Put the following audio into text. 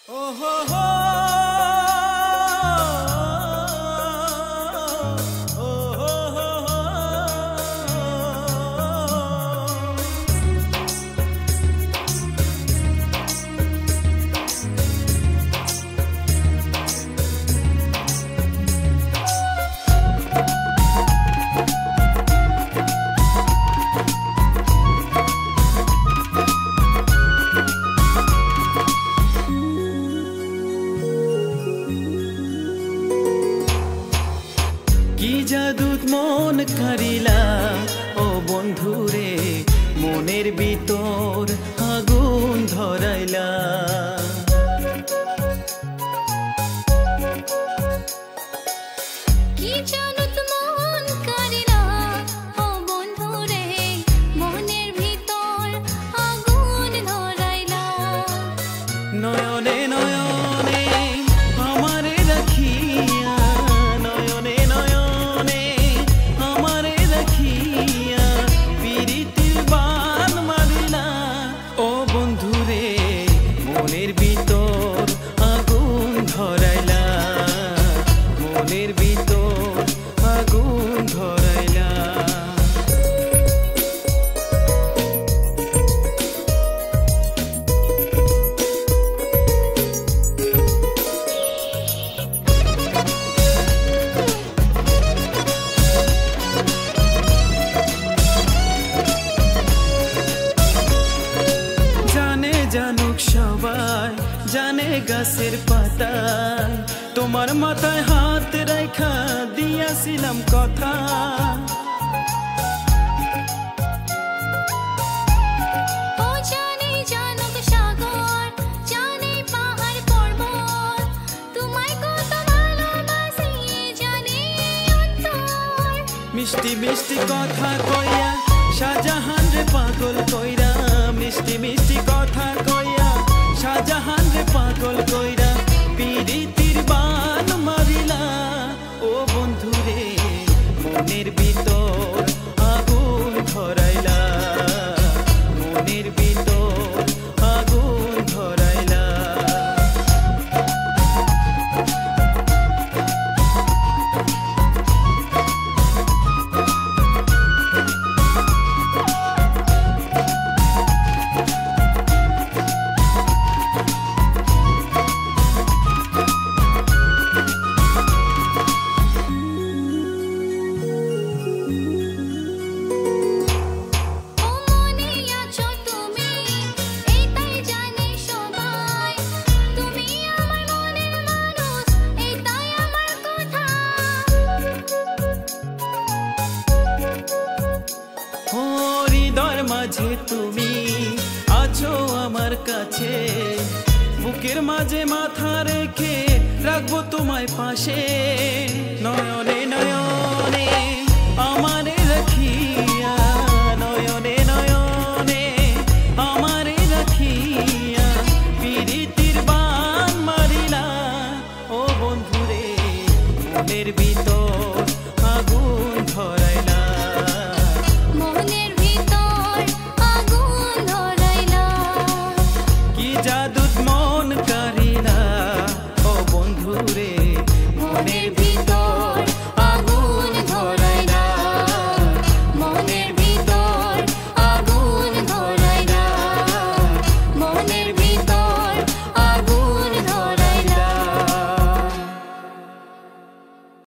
Oh ho ho, oh ho ho ho. কি জাদুত মন কারিলা ও বন্ধুরে মনের ভিতর আগুন ধরাইলা কি জাদুত মন কারিলা ও বন্ধুরে মনের ভিতর আগুন ধরাইলা নয়নে নয়নে আমারে রাখিয়া নয়নে নয়নে আমারে রাখিয়া পিরিতির বান মারিলা ও বন্ধুরে মনের ভিতর আগুন ধরাইলা মনের ভিতর আগুন ধরাইলা জানুক সবাই জানে গাছের পাতায় তোমার মাথায় হাত রাখা দিয়াছিলাম কথা ও জানে জানুক সাগর জানে পাহাড় পর্বত তোমায় কত ভালোবাসি জানে অন্তর মিষ্টি মিষ্টি কথা কইয়া শাহজাহান রে পাগল কইরা মিষ্টি মিষ্টি কথা কইয়া শাহজাহান রে পাগল কইরা পিরিতির বান মারিলা ও বন্ধুরে মনের ভিতর আগুন ধরাইলা মনের ভিতর আগুন ধরাইলা ও মনে আছো তুমি এইটাই জানে সবাই তুমি আমার মনের মানুষ এইটাই আমার কথা ও হৃদয়ের মাঝে তুমি আছো আমার কাছে বুকের মাঝে মাথা রেখে রাখবো তোমায় পাশে নয়নে নয়নে আমারে রাখিয়া নয়নে নয়নে আমারে রাখিয়া পিরিতির বান মারিলা ও বন্ধুরে মনের ভিতর আগুন ধরাইলা মনের ভিতর আগুন ধরাইলা কি জাদুত মন